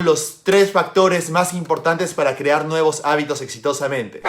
Los 3 factores más importantes para crear nuevos hábitos exitosamente.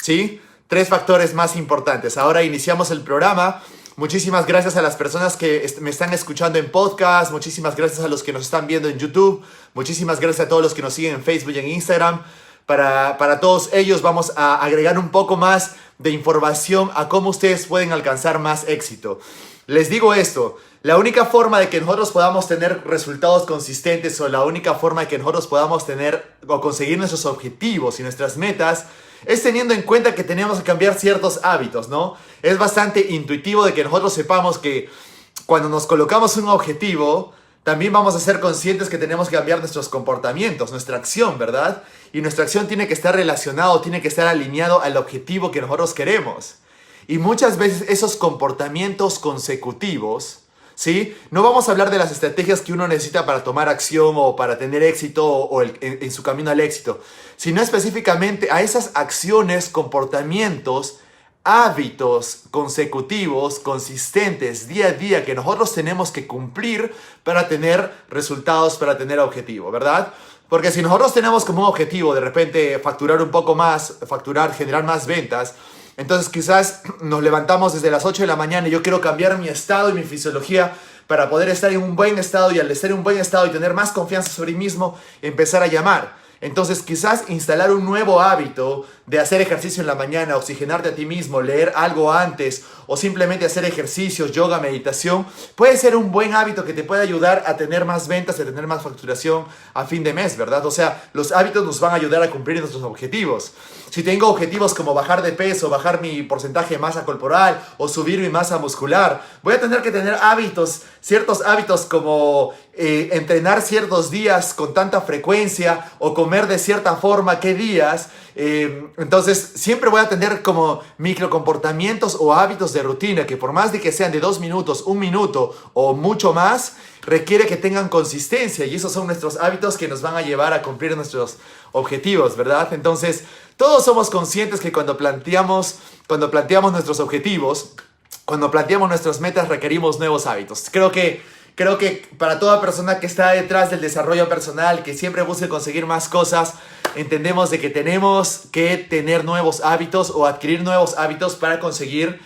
¿Sí? 3 factores más importantes. Ahora iniciamos el programa. Muchísimas gracias a las personas que me están escuchando en podcast. Muchísimas gracias a los que nos están viendo en YouTube. Muchísimas gracias a todos los que nos siguen en Facebook y en Instagram. Para todos ellos vamos a agregar un poco más de información a cómo ustedes pueden alcanzar más éxito. Les digo esto. La única forma de que nosotros podamos tener resultados consistentes o la única forma de que nosotros podamos tener o conseguir nuestros objetivos y nuestras metas es teniendo en cuenta que tenemos que cambiar ciertos hábitos, ¿no? Es bastante intuitivo de que nosotros sepamos que cuando nos colocamos un objetivo, también vamos a ser conscientes que tenemos que cambiar nuestros comportamientos, nuestra acción, ¿verdad? Y nuestra acción tiene que estar relacionado, tiene que estar alineado al objetivo que nosotros queremos. Y muchas veces esos comportamientos consecutivos, ¿sí? No vamos a hablar de las estrategias que uno necesita para tomar acción o para tener éxito o en su camino al éxito, sino específicamente a esas acciones, comportamientos, hábitos consecutivos, consistentes, día a día, que nosotros tenemos que cumplir para tener resultados, para tener objetivo, ¿verdad? Porque si nosotros tenemos como un objetivo de repente facturar un poco más, generar más ventas, entonces quizás nos levantamos desde las 8 de la mañana y yo quiero cambiar mi estado y mi fisiología para poder estar en un buen estado y al estar en un buen estado y tener más confianza sobre mí mismo, empezar a llamar. Entonces quizás instalar un nuevo hábito de hacer ejercicio en la mañana, oxigenarte a ti mismo, leer algo antes o simplemente hacer ejercicios, yoga, meditación, puede ser un buen hábito que te puede ayudar a tener más ventas, a tener más facturación a fin de mes, ¿verdad? O sea, los hábitos nos van a ayudar a cumplir nuestros objetivos. Si tengo objetivos como bajar de peso, bajar mi porcentaje de masa corporal o subir mi masa muscular, voy a tener que tener hábitos, ciertos hábitos como entrenar ciertos días con tanta frecuencia o comer de cierta forma, qué días. Entonces siempre voy a tener como microcomportamientos o hábitos de rutina que por más de que sean de 2 minutos, 1 minuto o mucho más, requiere que tengan consistencia y esos son nuestros hábitos que nos van a llevar a cumplir nuestros objetivos, ¿verdad? Entonces todos somos conscientes que cuando planteamos nuestros objetivos, cuando planteamos nuestras metas requerimos nuevos hábitos. Creo que para toda persona que está detrás del desarrollo personal, que siempre busque conseguir más cosas, entendemos de que tenemos que tener nuevos hábitos o adquirir nuevos hábitos para conseguir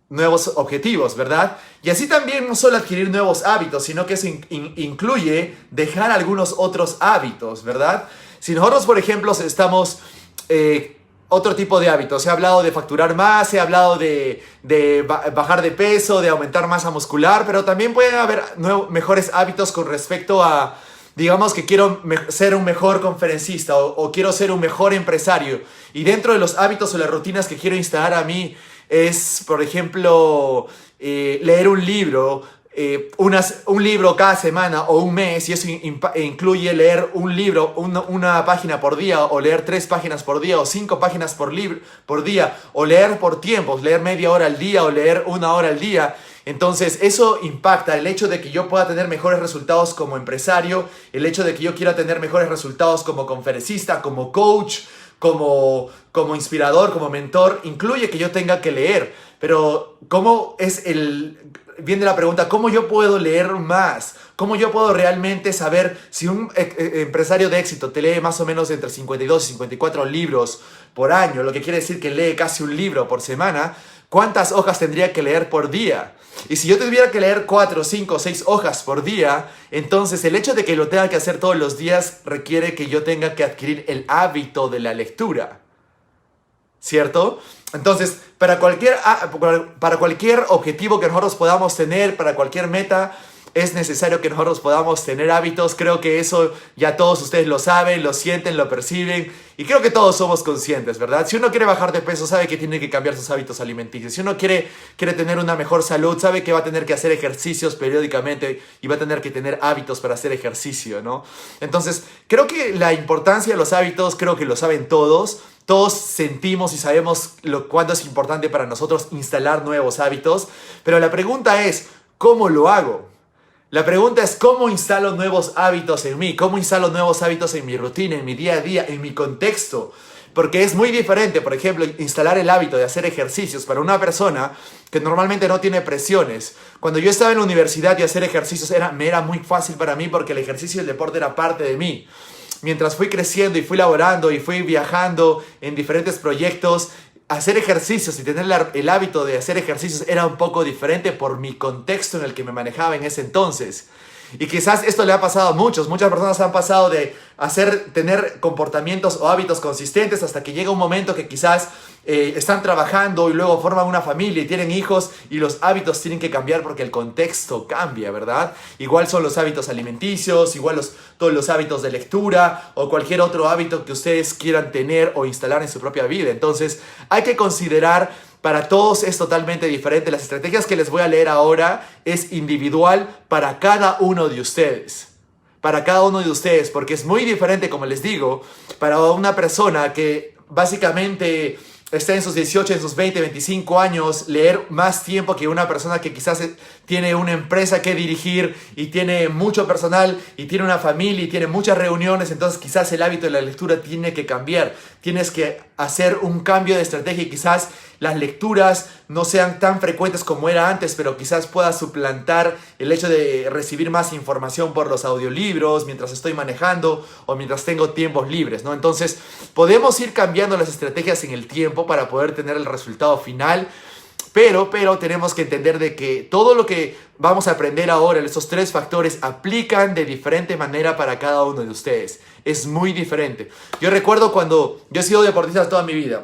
nuevos objetivos, ¿verdad? Y así también no solo adquirir nuevos hábitos, sino que eso incluye dejar algunos otros hábitos, ¿verdad? Si nosotros, por ejemplo, estamos... otro tipo de hábitos. He hablado de facturar más, he hablado de bajar de peso, de aumentar masa muscular, pero también pueden haber mejores hábitos con respecto a, digamos que quiero ser un mejor conferencista o quiero ser un mejor empresario. Y dentro de los hábitos o las rutinas que quiero instalar a mí es, por ejemplo, leer un libro, un libro cada semana o un mes, y eso incluye leer un libro, una página por día, o leer 3 páginas por día, o 5 páginas por día, o leer por tiempos, leer media hora al día, o leer 1 hora al día. Entonces eso impacta el hecho de que yo pueda tener mejores resultados como empresario, el hecho de que yo quiera tener mejores resultados como conferencista, como coach, como inspirador, como mentor, incluye que yo tenga que leer. Pero ¿cómo es viene la pregunta, ¿cómo yo puedo leer más? ¿Cómo yo puedo realmente saber si un empresario de éxito te lee más o menos entre 52 y 54 libros por año, lo que quiere decir que lee casi un libro por semana? ¿Cuántas hojas tendría que leer por día? Y si yo tuviera que leer 4, 5, 6 hojas por día, entonces el hecho de que lo tenga que hacer todos los días requiere que yo tenga que adquirir el hábito de la lectura, ¿cierto? Entonces, para cualquier objetivo que nosotros podamos tener, para cualquier meta, es necesario que nosotros podamos tener hábitos. Creo que eso ya todos ustedes lo saben, lo sienten, lo perciben. Y creo que todos somos conscientes, ¿verdad? Si uno quiere bajar de peso, sabe que tiene que cambiar sus hábitos alimenticios. Si uno quiere tener una mejor salud, sabe que va a tener que hacer ejercicios periódicamente y va a tener que tener hábitos para hacer ejercicio, ¿no? Entonces, creo que la importancia de los hábitos, creo que lo saben todos. Todos sentimos y sabemos cuándo es importante para nosotros instalar nuevos hábitos. Pero la pregunta es, ¿cómo lo hago? La pregunta es, ¿cómo instalo nuevos hábitos en mí? ¿Cómo instalo nuevos hábitos en mi rutina, en mi día a día, en mi contexto? Porque es muy diferente, por ejemplo, instalar el hábito de hacer ejercicios para una persona que normalmente no tiene presiones. Cuando yo estaba en la universidad y hacer ejercicios me era muy fácil para mí porque el ejercicio y el deporte era parte de mí. Mientras fui creciendo y fui laborando y fui viajando en diferentes proyectos, hacer ejercicios y tener el hábito de hacer ejercicios era un poco diferente por mi contexto en el que me manejaba en ese entonces. Y quizás esto le ha pasado a muchas personas han pasado de tener comportamientos o hábitos consistentes hasta que llega un momento que quizás están trabajando y luego forman una familia y tienen hijos y los hábitos tienen que cambiar porque el contexto cambia, ¿verdad? Igual son los hábitos alimenticios, igual todos los hábitos de lectura o cualquier otro hábito que ustedes quieran tener o instalar en su propia vida. Entonces hay que considerar. Para todos es totalmente diferente. Las estrategias que les voy a leer ahora es individual para cada uno de ustedes. Para cada uno de ustedes, porque es muy diferente, como les digo, para una persona que básicamente está en sus 18, en sus 20, 25 años, leer más tiempo que una persona que quizás tiene una empresa que dirigir y tiene mucho personal y tiene una familia y tiene muchas reuniones. Entonces quizás el hábito de la lectura tiene que cambiar. Tienes que hacer un cambio de estrategia y quizás las lecturas no sean tan frecuentes como era antes, pero quizás pueda suplantar el hecho de recibir más información por los audiolibros mientras estoy manejando o mientras tengo tiempos libres, ¿no? Entonces, podemos ir cambiando las estrategias en el tiempo para poder tener el resultado final, pero tenemos que entender de que todo lo que vamos a aprender ahora, estos 3 factores, aplican de diferente manera para cada uno de ustedes. Es muy diferente. Yo recuerdo cuando yo he sido deportista toda mi vida.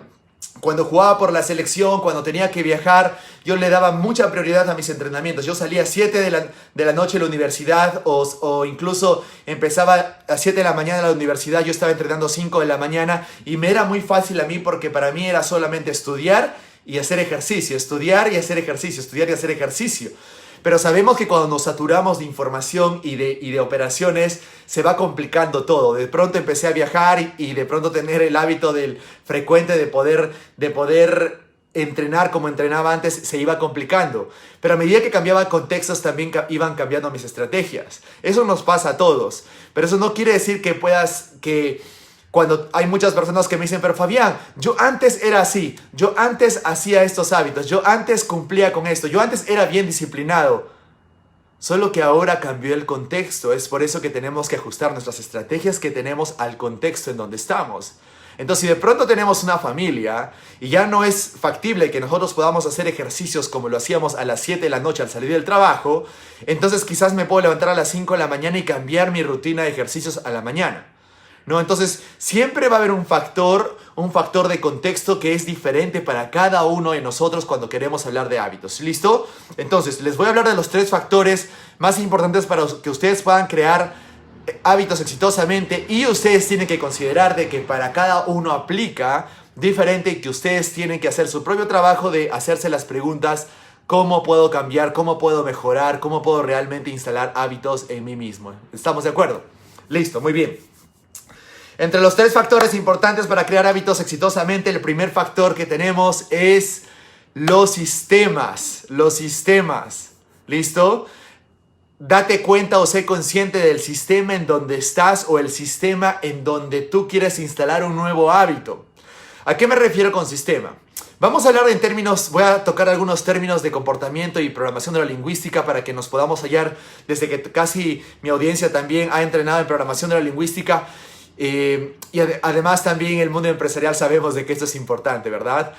Cuando jugaba por la selección, cuando tenía que viajar, yo le daba mucha prioridad a mis entrenamientos. Yo salía a 7 de la noche a la universidad o incluso empezaba a 7 de la mañana a la universidad. Yo estaba entrenando a 5 de la mañana y me era muy fácil a mí porque para mí era solamente estudiar y hacer ejercicio, estudiar y hacer ejercicio, estudiar y hacer ejercicio. Pero sabemos que cuando nos saturamos de información y de operaciones, se va complicando todo. De pronto empecé a viajar y de pronto tener el hábito del frecuente de poder entrenar como entrenaba antes se iba complicando. Pero a medida que cambiaba contextos también iban cambiando mis estrategias. Eso nos pasa a todos. Pero eso no quiere decir que cuando hay muchas personas que me dicen, pero Fabián, yo antes era así, yo antes hacía estos hábitos, yo antes cumplía con esto, yo antes era bien disciplinado. Solo que ahora cambió el contexto. Es por eso que tenemos que ajustar nuestras estrategias que tenemos al contexto en donde estamos. Entonces, si de pronto tenemos una familia y ya no es factible que nosotros podamos hacer ejercicios como lo hacíamos a las 7 de la noche al salir del trabajo, entonces quizás me puedo levantar a las 5 de la mañana y cambiar mi rutina de ejercicios a la mañana, ¿no? Entonces, siempre va a haber un factor de contexto que es diferente para cada uno de nosotros cuando queremos hablar de hábitos. ¿Listo? Entonces, les voy a hablar de los 3 factores más importantes para que ustedes puedan crear hábitos exitosamente, y ustedes tienen que considerar de que para cada uno aplica diferente y que ustedes tienen que hacer su propio trabajo de hacerse las preguntas: ¿cómo puedo cambiar? ¿Cómo puedo mejorar? ¿Cómo puedo realmente instalar hábitos en mí mismo? ¿Estamos de acuerdo? Listo, muy bien. Entre los 3 factores importantes para crear hábitos exitosamente, el primer factor que tenemos es los sistemas. Los sistemas. ¿Listo? Date cuenta o sé consciente del sistema en donde estás o el sistema en donde tú quieres instalar un nuevo hábito. ¿A qué me refiero con sistema? Vamos a hablar en términos, voy a tocar algunos términos de comportamiento y programación neurolingüística para que nos podamos hallar, desde que casi mi audiencia también ha entrenado en programación neurolingüística. Y además también en el mundo empresarial sabemos de que esto es importante, ¿verdad?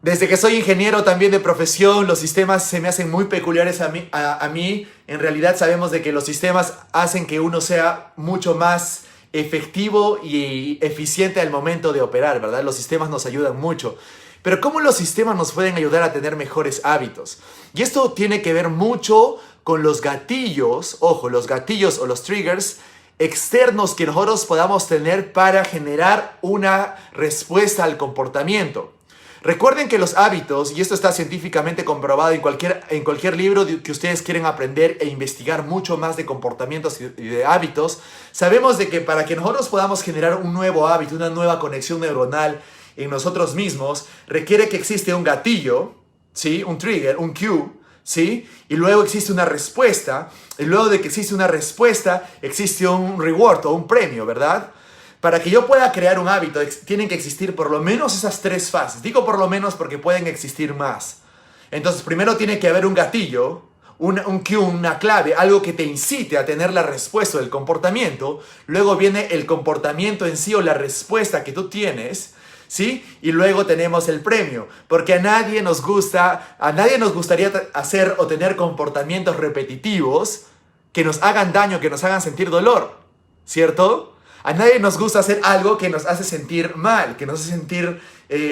Desde que soy ingeniero también de profesión, los sistemas se me hacen muy peculiares a mí. En realidad sabemos de que los sistemas hacen que uno sea mucho más efectivo y eficiente al momento de operar, ¿verdad? Los sistemas nos ayudan mucho. Pero ¿cómo los sistemas nos pueden ayudar a tener mejores hábitos? Y esto tiene que ver mucho con los gatillos, ojo, los gatillos o los triggers externos que nosotros podamos tener para generar una respuesta al comportamiento. Recuerden que los hábitos, y esto está científicamente comprobado en cualquier libro que ustedes quieren aprender e investigar mucho más de comportamientos y de hábitos, sabemos de que para que nosotros podamos generar un nuevo hábito, una nueva conexión neuronal en nosotros mismos, requiere que existe un gatillo, ¿sí? Un trigger, un cue, ¿sí? Y luego existe una respuesta, y luego de que existe una respuesta, existe un reward o un premio, ¿verdad? Para que yo pueda crear un hábito, tienen que existir por lo menos esas 3 fases. Digo por lo menos porque pueden existir más. Entonces, primero tiene que haber un gatillo, un cue, una clave, algo que te incite a tener la respuesta del comportamiento. Luego viene el comportamiento en sí o la respuesta que tú tienes, ¿sí? Y luego tenemos el premio, porque a nadie nos gustaría hacer o tener comportamientos repetitivos que nos hagan daño, que nos hagan sentir dolor, ¿cierto? A nadie nos gusta hacer algo que nos hace sentir mal, que nos hace sentir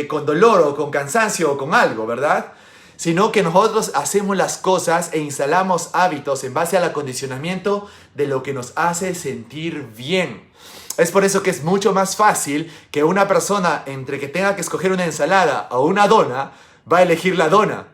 con dolor o con cansancio o con algo, ¿verdad? Sino que nosotros hacemos las cosas e instalamos hábitos en base al acondicionamiento de lo que nos hace sentir bien. Es por eso que es mucho más fácil que una persona, entre que tenga que escoger una ensalada o una dona, va a elegir la dona.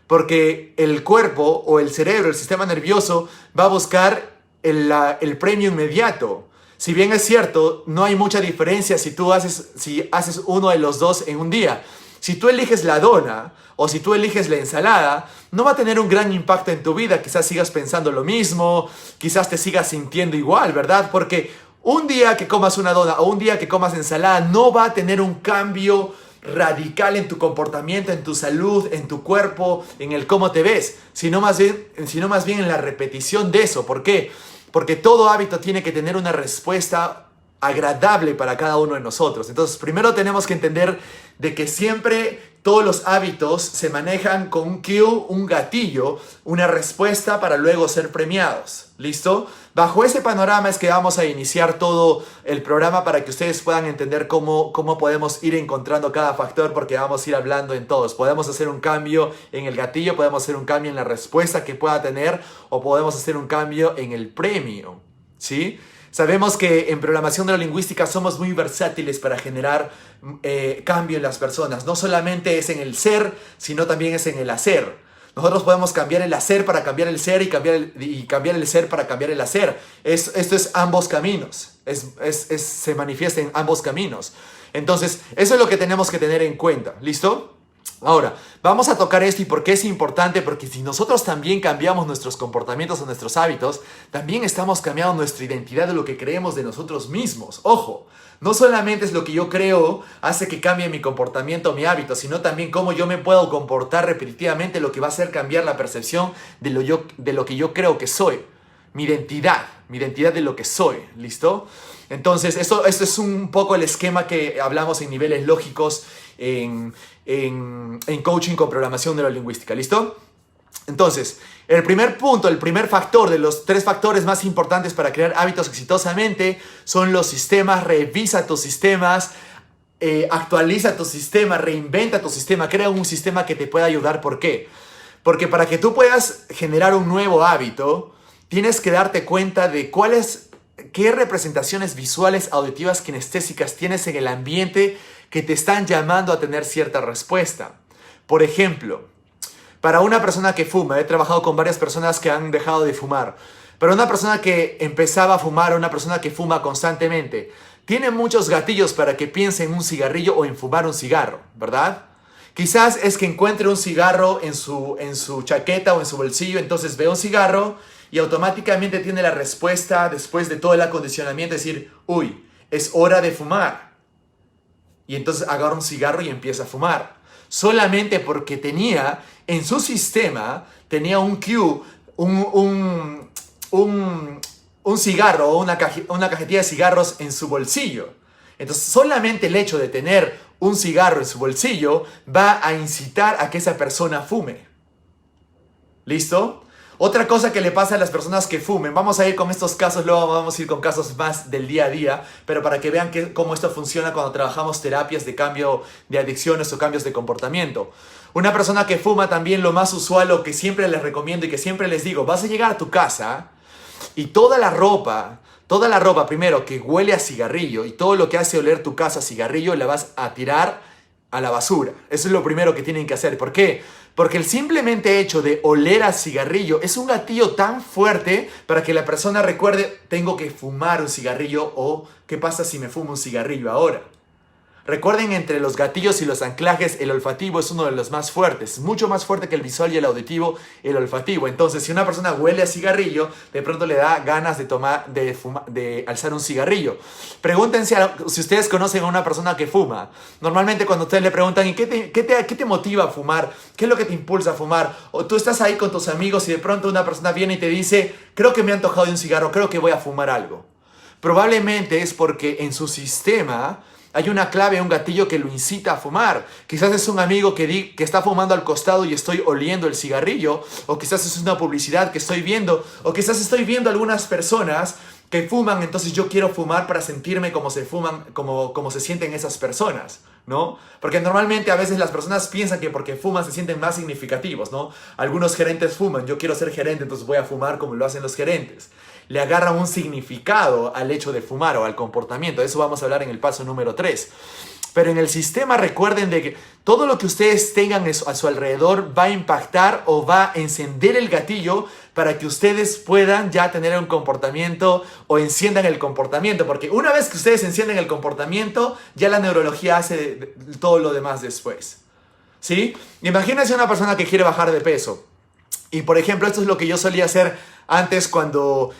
Porque el cuerpo o el cerebro, el sistema nervioso, va a buscar el premio inmediato. Si bien es cierto, no hay mucha diferencia si haces uno de los dos en un día. Si tú eliges la dona o si tú eliges la ensalada, no va a tener un gran impacto en tu vida. Quizás sigas pensando lo mismo, quizás te sigas sintiendo igual, ¿verdad? Porque un día que comas una dona o un día que comas ensalada no va a tener un cambio radical en tu comportamiento, en tu salud, en tu cuerpo, en el cómo te ves, sino más bien en la repetición de eso. ¿Por qué? Porque todo hábito tiene que tener una respuesta agradable para cada uno de nosotros. Entonces, primero tenemos que entender de que siempre todos los hábitos se manejan con un cue, un gatillo, una respuesta para luego ser premiados. ¿Listo? Bajo ese panorama es que vamos a iniciar todo el programa para que ustedes puedan entender cómo podemos ir encontrando cada factor, porque vamos a ir hablando en todos. Podemos hacer un cambio en el gatillo, podemos hacer un cambio en la respuesta que pueda tener o podemos hacer un cambio en el premio. ¿Sí? Sabemos que en programación neurolingüística somos muy versátiles para generar cambio en las personas. No solamente es en el ser, sino también es en el hacer. Nosotros podemos cambiar el hacer para cambiar el ser y cambiar el ser para cambiar el hacer. Esto es ambos caminos. Se manifiesta en ambos caminos. Entonces, eso es lo que tenemos que tener en cuenta. ¿Listo? Ahora, vamos a tocar esto y por qué es importante, porque si nosotros también cambiamos nuestros comportamientos o nuestros hábitos, también estamos cambiando nuestra identidad de lo que creemos de nosotros mismos. Ojo, no solamente es lo que yo creo hace que cambie mi comportamiento, mi hábito, sino también cómo yo me puedo comportar repetitivamente, lo que va a hacer cambiar la percepción de lo que yo creo que soy. Mi identidad de lo que soy, ¿listo? Entonces, esto es un poco el esquema que hablamos en niveles lógicos en coaching con programación neurolingüística, ¿listo? Entonces, el primer punto, el primer factor de los 3 factores más importantes para crear hábitos exitosamente son los sistemas. Revisa tus sistemas, actualiza tu sistema, reinventa tu sistema, crea un sistema que te pueda ayudar. ¿Por qué? Porque para que tú puedas generar un nuevo hábito, tienes que darte cuenta de qué representaciones visuales, auditivas, kinestésicas tienes en el ambiente que te están llamando a tener cierta respuesta. Por ejemplo, para una persona que fuma, he trabajado con varias personas que han dejado de fumar, pero una persona que empezaba a fumar, una persona que fuma constantemente, tiene muchos gatillos para que piense en un cigarrillo o en fumar un cigarro, ¿verdad? Quizás es que encuentre un cigarro en su chaqueta o en su bolsillo, entonces ve un cigarro y automáticamente tiene la respuesta después de todo el acondicionamiento, decir, uy, es hora de fumar. Y entonces agarra un cigarro y empieza a fumar. Solamente porque tenía en su sistema, tenía un cue, un cigarro o una cajetilla de cigarros en su bolsillo. Entonces solamente el hecho de tener un cigarro en su bolsillo va a incitar a que esa persona fume. ¿Listo? Otra cosa que le pasa a las personas que fumen, vamos a ir con estos casos, luego vamos a ir con casos más del día a día, pero para que vean cómo esto funciona cuando trabajamos terapias de cambio de adicciones o cambios de comportamiento. Una persona que fuma también, lo más usual, lo que siempre les recomiendo y que siempre les digo, vas a llegar a tu casa y toda la ropa primero que huele a cigarrillo y todo lo que hace oler tu casa a cigarrillo la vas a tirar a la basura. Eso es lo primero que tienen que hacer. ¿Por qué? Porque el simplemente hecho de oler a cigarrillo es un gatillo tan fuerte para que la persona recuerde, tengo que fumar un cigarrillo o ¿qué pasa si me fumo un cigarrillo ahora? Recuerden, entre los gatillos y los anclajes, el olfativo es uno de los más fuertes, mucho más fuerte que el visual y el auditivo, el olfativo. Entonces, si una persona huele a cigarrillo, de pronto le da ganas de alzar un cigarrillo. Pregúntense si ustedes conocen a una persona que fuma. Normalmente cuando ustedes le preguntan, ¿y qué te motiva a fumar? ¿Qué es lo que te impulsa a fumar? O tú estás ahí con tus amigos y de pronto una persona viene y te dice, creo que me ha antojado de un cigarro, creo que voy a fumar algo. Probablemente es porque en su sistema hay una clave, un gatillo que lo incita a fumar. Quizás es un amigo que está fumando al costado y estoy oliendo el cigarrillo. O quizás es una publicidad que estoy viendo. O quizás estoy viendo algunas personas que fuman, entonces yo quiero fumar para sentirme como se fuman, como se sienten esas personas, ¿no? Porque normalmente a veces las personas piensan que porque fuman se sienten más significativos, ¿no? Algunos gerentes fuman, yo quiero ser gerente, entonces voy a fumar como lo hacen los gerentes. Le agarran un significado al hecho de fumar o al comportamiento. De eso vamos a hablar en el paso número 3. Pero en el sistema recuerden de que todo lo que ustedes tengan a su alrededor va a impactar o va a encender el gatillo para que ustedes puedan ya tener un comportamiento o enciendan el comportamiento. Porque una vez que ustedes encienden el comportamiento, ya la neurología hace todo lo demás después. ¿Sí? Imagínense una persona que quiere bajar de peso. Y por ejemplo, esto es lo que yo solía hacer antes cuando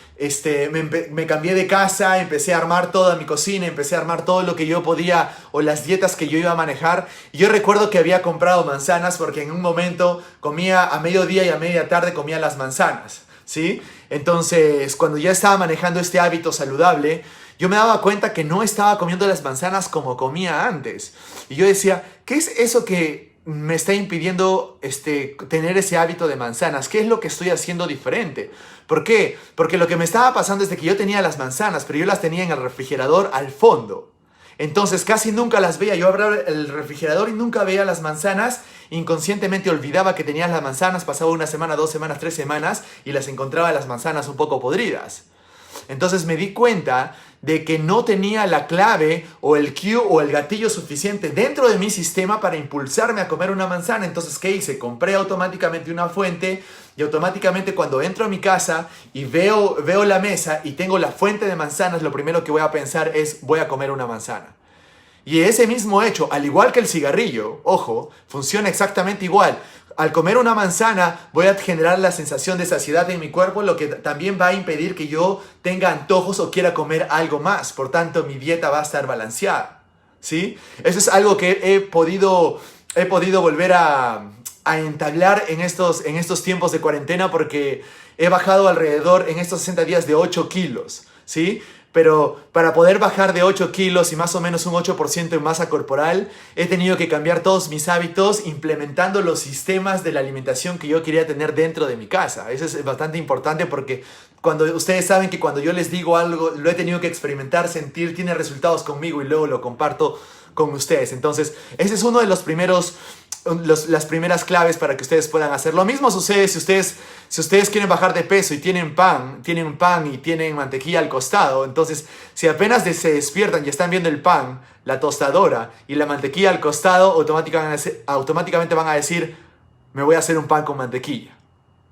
me cambié de casa, empecé a armar toda mi cocina, empecé a armar todo lo que yo podía o las dietas que yo iba a manejar. Y yo recuerdo que había comprado manzanas porque en un momento comía a mediodía y a media tarde comía las manzanas, ¿sí? Entonces, cuando ya estaba manejando este hábito saludable, yo me daba cuenta que no estaba comiendo las manzanas como comía antes. Y yo decía, ¿qué es eso que me está impidiendo tener ese hábito de manzanas? ¿Qué es lo que estoy haciendo diferente? ¿Por qué? Porque lo que me estaba pasando es de que yo tenía las manzanas, pero yo las tenía en el refrigerador al fondo. Entonces casi nunca las veía. Yo abría el refrigerador y nunca veía las manzanas. Inconscientemente olvidaba que tenía las manzanas. Pasaba una semana, 2 semanas, 3 semanas y las encontraba las manzanas un poco podridas. Entonces me di cuenta de que no tenía la clave o el cue o el gatillo suficiente dentro de mi sistema para impulsarme a comer una manzana. Entonces, ¿qué hice? Compré automáticamente una fuente y automáticamente cuando entro a mi casa y veo la mesa y tengo la fuente de manzanas, lo primero que voy a pensar es voy a comer una manzana. Y ese mismo hecho, al igual que el cigarrillo, ojo, funciona exactamente igual. Al comer una manzana voy a generar la sensación de saciedad en mi cuerpo, lo que también va a impedir que yo tenga antojos o quiera comer algo más. Por tanto, mi dieta va a estar balanceada, ¿sí? Eso es algo que he podido volver a entablar en estos tiempos de cuarentena porque he bajado alrededor en estos 60 días de 8 kilos, ¿sí? Pero para poder bajar de 8 kilos y más o menos un 8% en masa corporal, he tenido que cambiar todos mis hábitos implementando los sistemas de la alimentación que yo quería tener dentro de mi casa. Eso es bastante importante porque ustedes saben que cuando yo les digo algo, lo he tenido que experimentar, sentir, tiene resultados conmigo y luego lo comparto con ustedes. Entonces, ese es uno de las primeras claves para que ustedes puedan hacer. Lo mismo sucede si ustedes quieren bajar de peso y tienen pan y tienen mantequilla al costado. Entonces, si apenas se despiertan y están viendo el pan, la tostadora y la mantequilla al costado, automáticamente van a decir, me voy a hacer un pan con mantequilla.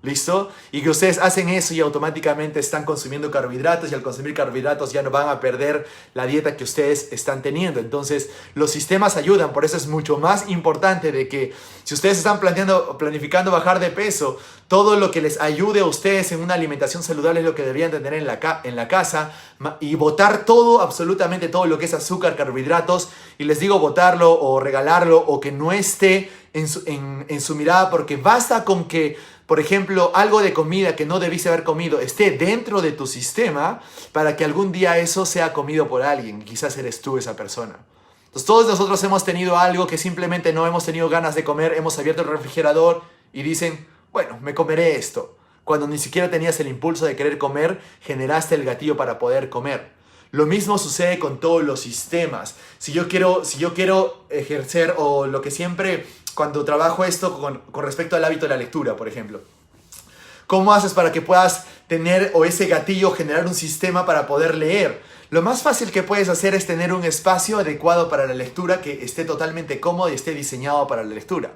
¿Listo? Y que ustedes hacen eso y automáticamente están consumiendo carbohidratos y al consumir carbohidratos ya no van a perder la dieta que ustedes están teniendo. Entonces los sistemas ayudan, por eso es mucho más importante de que si ustedes están planificando bajar de peso, todo lo que les ayude a ustedes en una alimentación saludable es lo que deberían tener en la casa y botar todo, absolutamente todo lo que es azúcar, carbohidratos, y les digo botarlo o regalarlo o que no esté en su mirada, porque basta con que, por ejemplo, algo de comida que no debiste haber comido esté dentro de tu sistema para que algún día eso sea comido por alguien. Quizás eres tú esa persona. Entonces todos nosotros hemos tenido algo que simplemente no hemos tenido ganas de comer, hemos abierto el refrigerador y dicen, bueno, me comeré esto. Cuando ni siquiera tenías el impulso de querer comer, generaste el gatillo para poder comer. Lo mismo sucede con todos los sistemas. Si yo quiero ejercer o lo que siempre cuando trabajo esto con respecto al hábito de la lectura, por ejemplo. ¿Cómo haces para que puedas tener o ese gatillo generar un sistema para poder leer? Lo más fácil que puedes hacer es tener un espacio adecuado para la lectura que esté totalmente cómodo y esté diseñado para la lectura.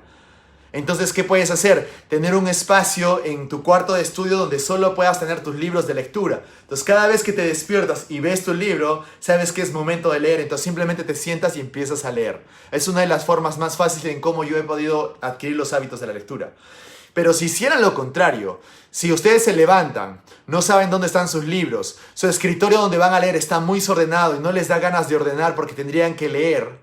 Entonces, ¿qué puedes hacer? Tener un espacio en tu cuarto de estudio donde solo puedas tener tus libros de lectura. Entonces, cada vez que te despiertas y ves tu libro, sabes que es momento de leer. Entonces, simplemente te sientas y empiezas a leer. Es una de las formas más fáciles en cómo yo he podido adquirir los hábitos de la lectura. Pero si hicieran lo contrario, si ustedes se levantan, no saben dónde están sus libros, su escritorio donde van a leer está muy desordenado y no les da ganas de ordenar porque tendrían que leer,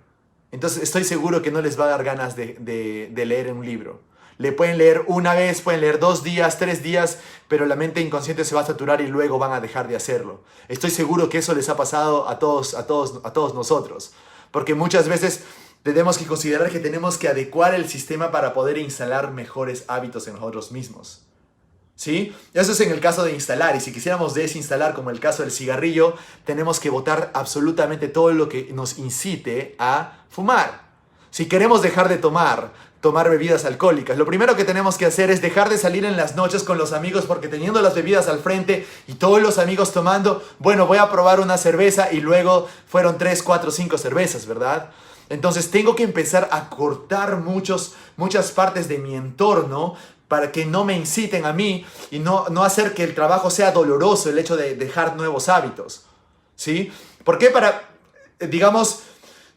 entonces estoy seguro que no les va a dar ganas de leer en un libro. Le pueden leer una vez, pueden leer 2 días, 3 días, pero la mente inconsciente se va a saturar y luego van a dejar de hacerlo. Estoy seguro que eso les ha pasado a todos nosotros. Porque muchas veces tenemos que considerar que tenemos que adecuar el sistema para poder instalar mejores hábitos en nosotros mismos. ¿Sí? Eso es en el caso de instalar, y si quisiéramos desinstalar, como el caso del cigarrillo, tenemos que botar absolutamente todo lo que nos incite a fumar. Si queremos dejar de tomar bebidas alcohólicas, lo primero que tenemos que hacer es dejar de salir en las noches con los amigos, porque teniendo las bebidas al frente y todos los amigos tomando, bueno, voy a probar una cerveza y luego fueron 3, 4, 5 cervezas, ¿verdad? Entonces tengo que empezar a cortar muchas partes de mi entorno para que no me inciten a mí y no hacer que el trabajo sea doloroso, el hecho de dejar nuevos hábitos. ¿Sí? Porque digamos,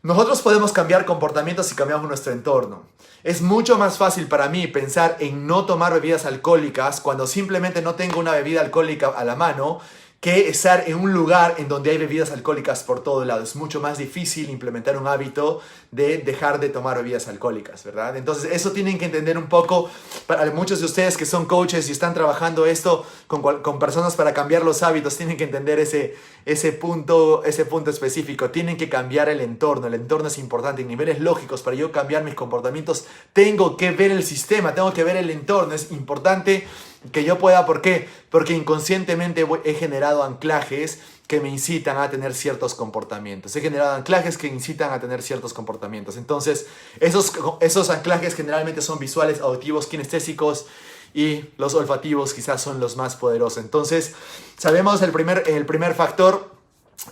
nosotros podemos cambiar comportamientos si cambiamos nuestro entorno. Es mucho más fácil para mí pensar en no tomar bebidas alcohólicas cuando simplemente no tengo una bebida alcohólica a la mano, que estar en un lugar en donde hay bebidas alcohólicas por todo lado. Es mucho más difícil implementar un hábito de dejar de tomar bebidas alcohólicas, ¿verdad? Entonces eso tienen que entender un poco, para muchos de ustedes que son coaches y están trabajando esto con personas para cambiar los hábitos, tienen que entender ese punto específico. Tienen que cambiar el entorno es importante. En niveles lógicos, para yo cambiar mis comportamientos, tengo que ver el sistema, tengo que ver el entorno. Es importante que yo pueda, ¿por qué? Porque inconscientemente he generado anclajes que me incitan a tener ciertos comportamientos. He generado anclajes que incitan a tener ciertos comportamientos. Entonces, esos anclajes generalmente son visuales, auditivos, kinestésicos, y los olfativos quizás son los más poderosos. Entonces, sabemos el primer factor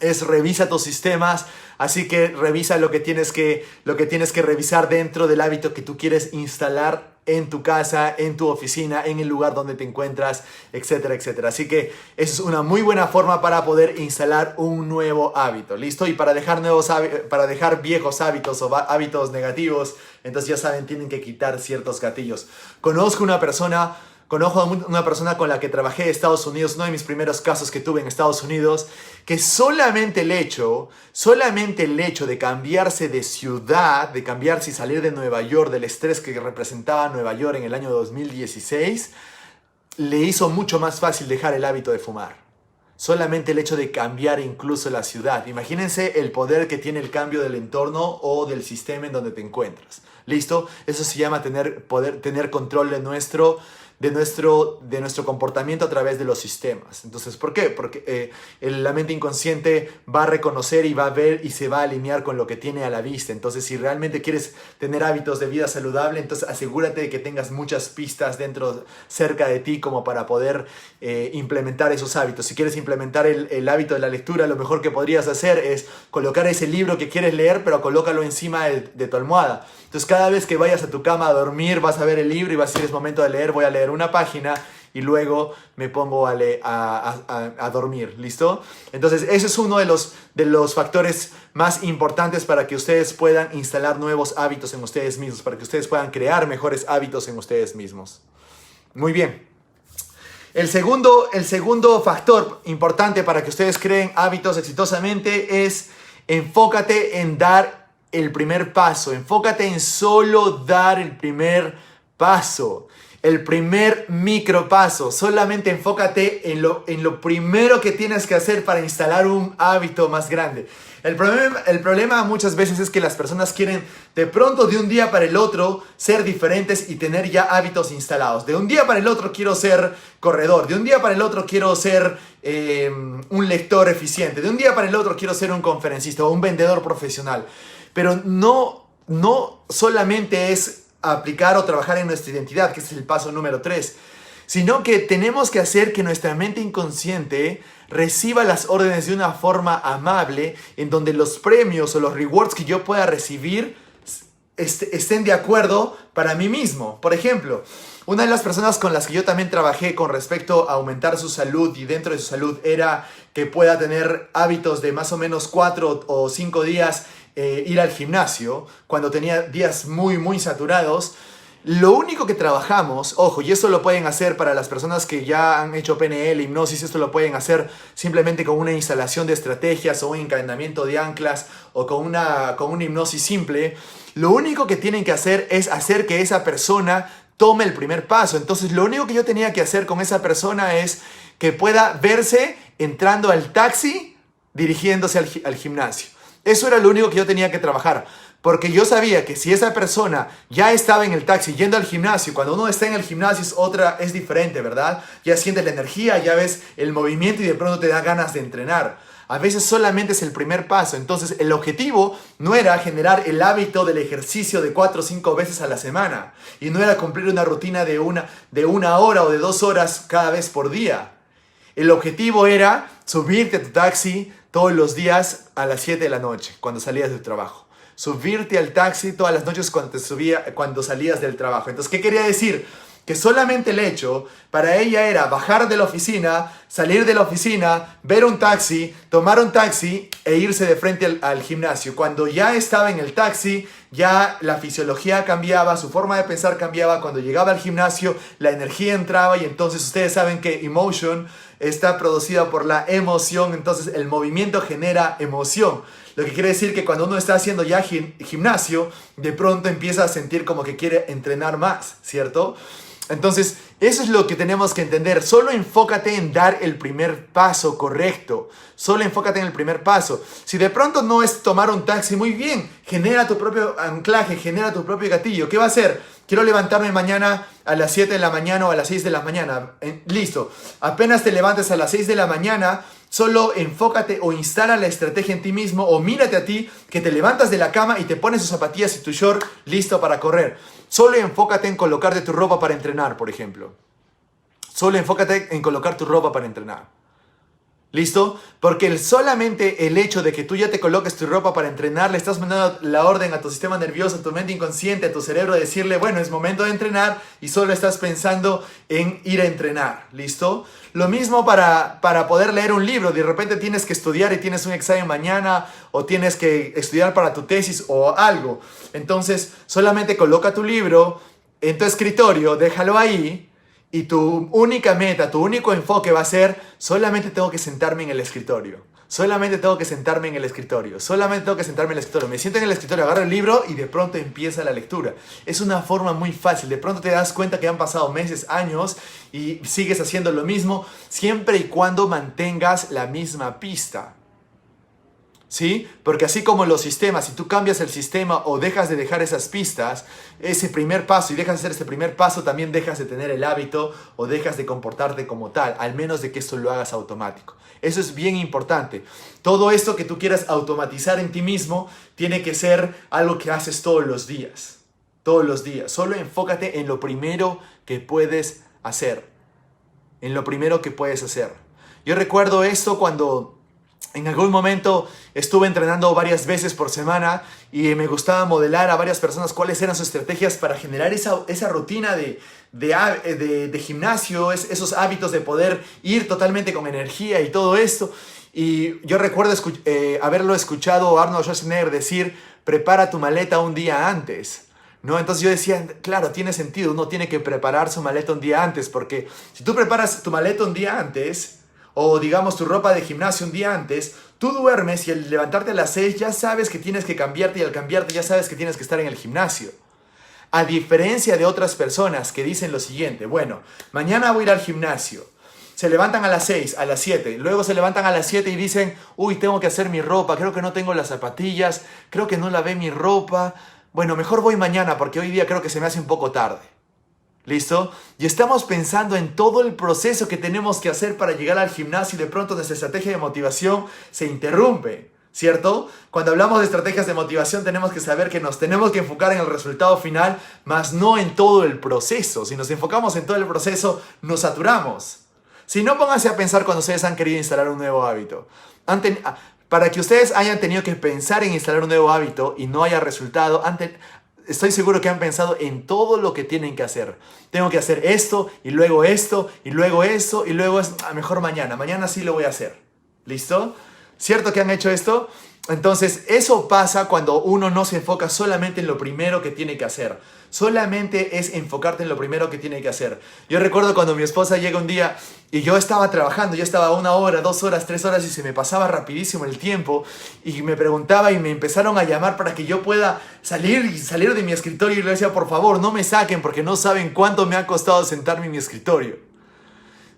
es revisa tus sistemas, así que revisa lo que tienes que revisar dentro del hábito que tú quieres instalar en tu casa, en tu oficina, en el lugar donde te encuentras, etcétera, etcétera. Así que eso es una muy buena forma para poder instalar un nuevo hábito, ¿listo? Y para dejar viejos hábitos o hábitos negativos, entonces ya saben, tienen que quitar ciertos gatillos. Conozco una persona con la que trabajé en Estados Unidos, uno de mis primeros casos que tuve en Estados Unidos, que solamente el hecho de cambiarse de ciudad, de cambiarse y salir de Nueva York, del estrés que representaba Nueva York en el año 2016, le hizo mucho más fácil dejar el hábito de fumar. Solamente el hecho de cambiar incluso la ciudad. Imagínense el poder que tiene el cambio del entorno o del sistema en donde te encuentras. ¿Listo? Eso se llama tener control de nuestro comportamiento a través de los sistemas. Entonces, ¿por qué? Porque la mente inconsciente va a reconocer y va a ver y se va a alinear con lo que tiene a la vista. Entonces, si realmente quieres tener hábitos de vida saludable, entonces asegúrate de que tengas muchas pistas cerca de ti como para poder implementar esos hábitos. Si quieres implementar el hábito de la lectura, lo mejor que podrías hacer es colocar ese libro que quieres leer, pero colócalo encima de tu almohada. Entonces, cada vez que vayas a tu cama a dormir, vas a ver el libro y vas a decir, es momento de leer, voy a leer una página y luego me pongo a dormir, ¿listo? Entonces, ese es uno de los factores más importantes para que ustedes puedan instalar nuevos hábitos en ustedes mismos, para que ustedes puedan crear mejores hábitos en ustedes mismos. Muy bien. El segundo factor importante para que ustedes creen hábitos exitosamente es enfócate en dar el primer paso. Enfócate en solo dar el primer paso. El primer micropaso. Solamente enfócate en lo primero que tienes que hacer para instalar un hábito más grande. El problema muchas veces es que las personas quieren de pronto de un día para el otro ser diferentes y tener ya hábitos instalados. De un día para el otro quiero ser corredor. De un día para el otro quiero ser un lector eficiente. De un día para el otro quiero ser un conferencista o un vendedor profesional. Pero no solamente es aplicar o trabajar en nuestra identidad, que es el paso número 3, sino que tenemos que hacer que nuestra mente inconsciente reciba las órdenes de una forma amable, en donde los premios o los rewards que yo pueda recibir estén de acuerdo para mí mismo. Por ejemplo, una de las personas con las que yo también trabajé con respecto a aumentar su salud y dentro de su salud era que pueda tener hábitos de más o menos 4 o 5 días ir al gimnasio cuando tenía días muy saturados. Lo único que trabajamos, ojo, y esto lo pueden hacer para las personas que ya han hecho PNL, hipnosis, esto lo pueden hacer simplemente con una instalación de estrategias o un encadenamiento de anclas o con una hipnosis simple. Lo único que tienen que hacer es hacer que esa persona tome el primer paso. Entonces, lo único que yo tenía que hacer con esa persona es que pueda verse entrando al taxi, dirigiéndose al gimnasio. Eso era lo único que yo tenía que trabajar. Porque yo sabía que si esa persona ya estaba en el taxi yendo al gimnasio, cuando uno está en el gimnasio es diferente, ¿verdad? Ya sientes la energía, ya ves el movimiento y de pronto te da ganas de entrenar. A veces solamente es el primer paso. Entonces el objetivo no era generar el hábito del ejercicio de 4 o 5 veces a la semana. Y no era cumplir una rutina de una hora o de 2 horas cada vez por día. El objetivo era subirte a tu taxi todos los días a las 7 de la noche, cuando salías del trabajo. Subirte al taxi todas las noches cuando salías del trabajo. Entonces, ¿qué quería decir? Que solamente el hecho para ella era bajar de la oficina, salir de la oficina, ver un taxi, tomar un taxi e irse de frente al gimnasio. Cuando ya estaba en el taxi, ya la fisiología cambiaba, su forma de pensar cambiaba. Cuando llegaba al gimnasio, la energía entraba y entonces ustedes saben que emotion está producida por la emoción, entonces el movimiento genera emoción. Lo que quiere decir que cuando uno está haciendo ya gimnasio, de pronto empieza a sentir como que quiere entrenar más, ¿cierto? Entonces, eso es lo que tenemos que entender. Solo enfócate en dar el primer paso correcto. Solo enfócate en el primer paso. Si de pronto no es tomar un taxi, muy bien. Genera tu propio anclaje, genera tu propio gatillo. ¿Qué va a hacer? Quiero levantarme mañana a las 7 de la mañana o a las 6 de la mañana. Listo. Apenas te levantes a las 6 de la mañana, solo enfócate o instala la estrategia en ti mismo o mírate a ti que te levantas de la cama y te pones tus zapatillas y tu short listo para correr. Solo enfócate en colocarte tu ropa para entrenar, por ejemplo. Solo enfócate en colocar tu ropa para entrenar. ¿Listo? Porque solamente el hecho de que tú ya te coloques tu ropa para entrenar, le estás mandando la orden a tu sistema nervioso, a tu mente inconsciente, a tu cerebro, de decirle, bueno, es momento de entrenar y solo estás pensando en ir a entrenar. ¿Listo? Lo mismo para poder leer un libro. De repente tienes que estudiar y tienes un examen mañana o tienes que estudiar para tu tesis o algo. Entonces, solamente coloca tu libro en tu escritorio, déjalo ahí. Y tu única meta, tu único enfoque va a ser, solamente tengo que sentarme en el escritorio. Solamente tengo que sentarme en el escritorio. Solamente tengo que sentarme en el escritorio. Me siento en el escritorio, agarro el libro y de pronto empieza la lectura. Es una forma muy fácil. De pronto te das cuenta que han pasado meses, años y sigues haciendo lo mismo siempre y cuando mantengas la misma pista. ¿Sí? Porque así como los sistemas, si tú cambias el sistema o dejas de dejar esas pistas, ese primer paso y dejas de hacer ese primer paso, también dejas de tener el hábito o dejas de comportarte como tal, al menos de que esto lo hagas automático. Eso es bien importante. Todo esto que tú quieras automatizar en ti mismo tiene que ser algo que haces todos los días. Todos los días. Solo enfócate en lo primero que puedes hacer. En lo primero que puedes hacer. Yo recuerdo esto cuando en algún momento estuve entrenando varias veces por semana y me gustaba modelar a varias personas cuáles eran sus estrategias para generar esa rutina de gimnasio, esos hábitos de poder ir totalmente con energía y todo esto. Y yo recuerdo haberlo escuchado a Arnold Schwarzenegger decir, prepara tu maleta un día antes. ¿No? Entonces yo decía, claro, tiene sentido, uno tiene que preparar su maleta un día antes, porque si tú preparas tu maleta un día antes, o digamos tu ropa de gimnasio un día antes, tú duermes y al levantarte a las 6 ya sabes que tienes que cambiarte y al cambiarte ya sabes que tienes que estar en el gimnasio. A diferencia de otras personas que dicen lo siguiente, bueno, mañana voy a ir al gimnasio. Se levantan a las 6, a las 7, luego se levantan a las 7 y dicen, uy, tengo que hacer mi ropa, creo que no tengo las zapatillas, creo que no lavé mi ropa, bueno, mejor voy mañana porque hoy día creo que se me hace un poco tarde. ¿Listo? Y estamos pensando en todo el proceso que tenemos que hacer para llegar al gimnasio y de pronto nuestra estrategia de motivación se interrumpe, ¿cierto? Cuando hablamos de estrategias de motivación tenemos que saber que nos tenemos que enfocar en el resultado final, más no en todo el proceso. Si nos enfocamos en todo el proceso, nos saturamos. Si no, pónganse a pensar cuando ustedes han querido instalar un nuevo hábito. Para que ustedes hayan tenido que pensar en instalar un nuevo hábito y no haya resultado, estoy seguro que han pensado en todo lo que tienen que hacer. Tengo que hacer esto, y luego esto, y luego eso, y luego es mejor mañana. Mañana sí lo voy a hacer. ¿Listo? ¿Cierto que han hecho esto? Entonces, eso pasa cuando uno no se enfoca solamente en lo primero que tiene que hacer. Solamente es enfocarte en lo primero que tiene que hacer. Yo recuerdo cuando mi esposa llega un día y yo estaba trabajando, yo estaba 1 hora, 2 horas, 3 horas y se me pasaba rapidísimo el tiempo y me preguntaba y me empezaron a llamar para que yo pueda salir de mi escritorio y le decía, por favor, no me saquen porque no saben cuánto me ha costado sentarme en mi escritorio.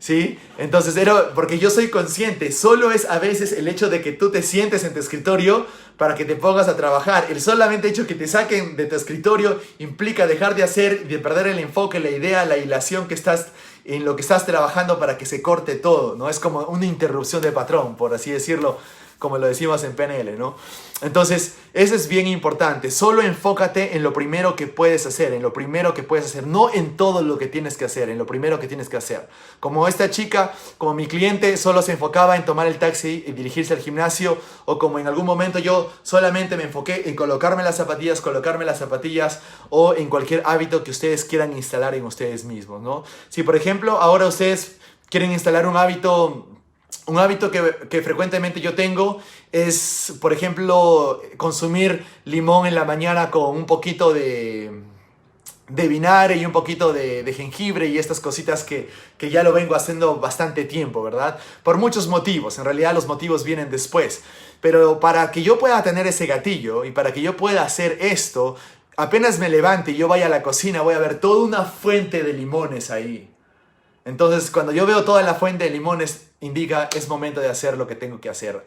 ¿Sí? Entonces porque yo soy consciente, solo es a veces el hecho de que tú te sientes en tu escritorio para que te pongas a trabajar. El solamente hecho que te saquen de tu escritorio implica dejar de hacer, de perder el enfoque, la idea, la hilación que estás en lo que estás trabajando para que se corte todo, ¿no? Es como una interrupción de patrón, por así decirlo, como lo decimos en PNL, ¿no? Entonces, eso es bien importante. Solo enfócate en lo primero que puedes hacer, no en todo lo que tienes que hacer, en lo primero que tienes que hacer. Como esta chica, como mi cliente, solo se enfocaba en tomar el taxi y dirigirse al gimnasio, o como en algún momento yo solamente me enfoqué en colocarme las zapatillas, o en cualquier hábito que ustedes quieran instalar en ustedes mismos, ¿no? Si, por ejemplo, ahora ustedes quieren instalar un hábito que frecuentemente yo tengo es, por ejemplo, consumir limón en la mañana con un poquito de vinagre y un poquito de jengibre y estas cositas que ya lo vengo haciendo bastante tiempo, ¿verdad? Por muchos motivos, en realidad los motivos vienen después. Pero para que yo pueda tener ese gatillo y para que yo pueda hacer esto, apenas me levante y yo vaya a la cocina, voy a ver toda una fuente de limones ahí. Entonces, cuando yo veo toda la fuente de limones, indica es momento de hacer lo que tengo que hacer.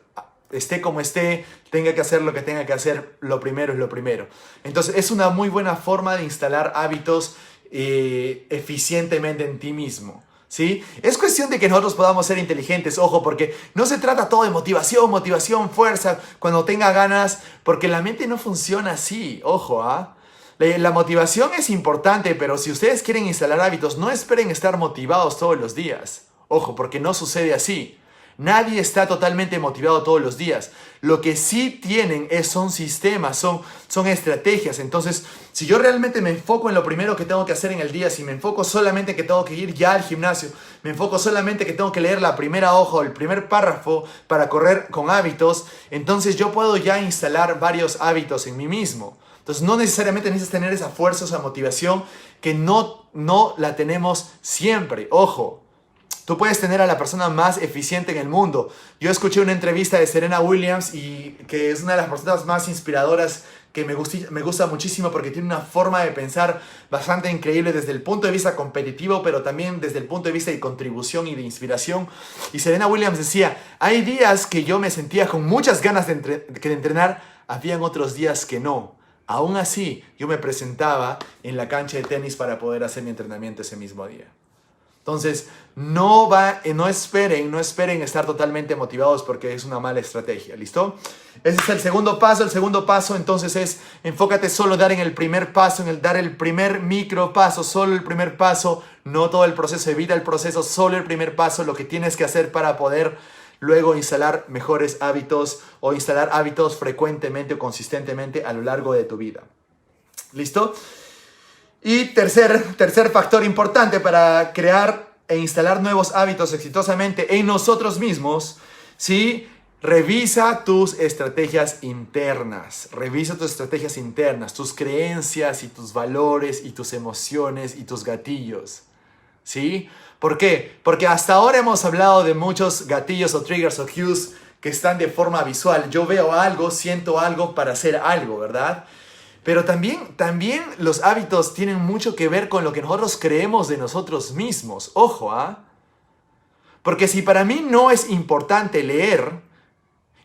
Esté como esté, tenga que hacer lo que tenga que hacer, lo primero es lo primero. Entonces, es una muy buena forma de instalar hábitos eficientemente en ti mismo, ¿sí? Es cuestión de que nosotros podamos ser inteligentes, ojo, porque no se trata todo de motivación, fuerza, cuando tenga ganas, porque la mente no funciona así, ojo, ¿ah? La motivación es importante, pero si ustedes quieren instalar hábitos, no esperen estar motivados todos los días. Ojo, porque no sucede así. Nadie está totalmente motivado todos los días. Lo que sí tienen son sistemas, son estrategias. Entonces, si yo realmente me enfoco en lo primero que tengo que hacer en el día, si me enfoco solamente que tengo que ir ya al gimnasio, me enfoco solamente que tengo que leer la primera hoja o el primer párrafo para correr con hábitos, entonces yo puedo ya instalar varios hábitos en mí mismo. Entonces no necesariamente necesitas tener esa fuerza, esa motivación que no la tenemos siempre. Ojo, tú puedes tener a la persona más eficiente en el mundo. Yo escuché una entrevista de Serena Williams y que es una de las personas más inspiradoras que me gusta muchísimo porque tiene una forma de pensar bastante increíble desde el punto de vista competitivo, pero también desde el punto de vista de contribución y de inspiración. Y Serena Williams decía, hay días que yo me sentía con muchas ganas de entrenar, habían otros días que no. Aún así, yo me presentaba en la cancha de tenis para poder hacer mi entrenamiento ese mismo día. Entonces, no esperen estar totalmente motivados porque es una mala estrategia, ¿listo? Ese es el segundo paso. El segundo paso, entonces, es enfócate solo en dar en el primer paso, en el dar el primer micro paso, solo el primer paso, no todo el proceso, evita el proceso, solo el primer paso, lo que tienes que hacer para poder luego instalar mejores hábitos o instalar hábitos frecuentemente o consistentemente a lo largo de tu vida. ¿Listo? Y tercer factor importante para crear e instalar nuevos hábitos exitosamente en nosotros mismos, ¿sí? Revisa tus estrategias internas. Revisa tus estrategias internas, tus creencias y tus valores y tus emociones y tus gatillos, ¿sí? ¿Por qué? Porque hasta ahora hemos hablado de muchos gatillos o triggers o cues que están de forma visual. Yo veo algo, siento algo para hacer algo, ¿verdad? Pero también los hábitos tienen mucho que ver con lo que nosotros creemos de nosotros mismos. Ojo, ¿ah? Porque si para mí no es importante leer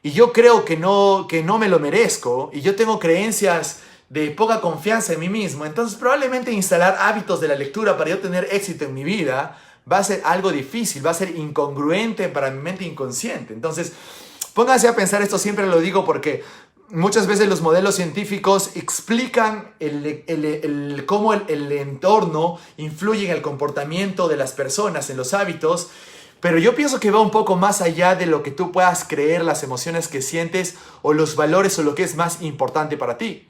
y yo creo que no me lo merezco y yo tengo creencias de poca confianza en mí mismo, entonces probablemente instalar hábitos de la lectura para yo tener éxito en mi vida va a ser algo difícil, va a ser incongruente para mi mente inconsciente. Entonces, pónganse a pensar esto, siempre lo digo porque muchas veces los modelos científicos explican cómo el entorno influye en el comportamiento de las personas, en los hábitos, pero yo pienso que va un poco más allá de lo que tú puedas creer, las emociones que sientes o los valores o lo que es más importante para ti.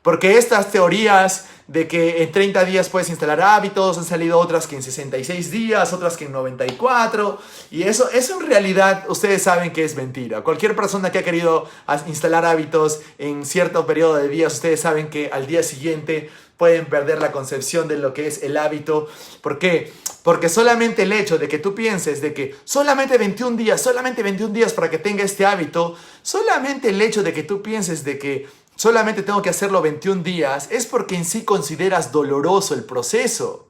Porque estas teorías de que en 30 días puedes instalar hábitos, han salido otras que en 66 días, otras que en 94, y eso en realidad ustedes saben que es mentira. Cualquier persona que ha querido instalar hábitos en cierto periodo de días, ustedes saben que al día siguiente pueden perder la concepción de lo que es el hábito. ¿Por qué? Porque solamente el hecho de que tú pienses de que solamente 21 días para que tenga este hábito, solamente el hecho de que tú pienses de que solamente tengo que hacerlo 21 días, es porque en sí consideras doloroso el proceso.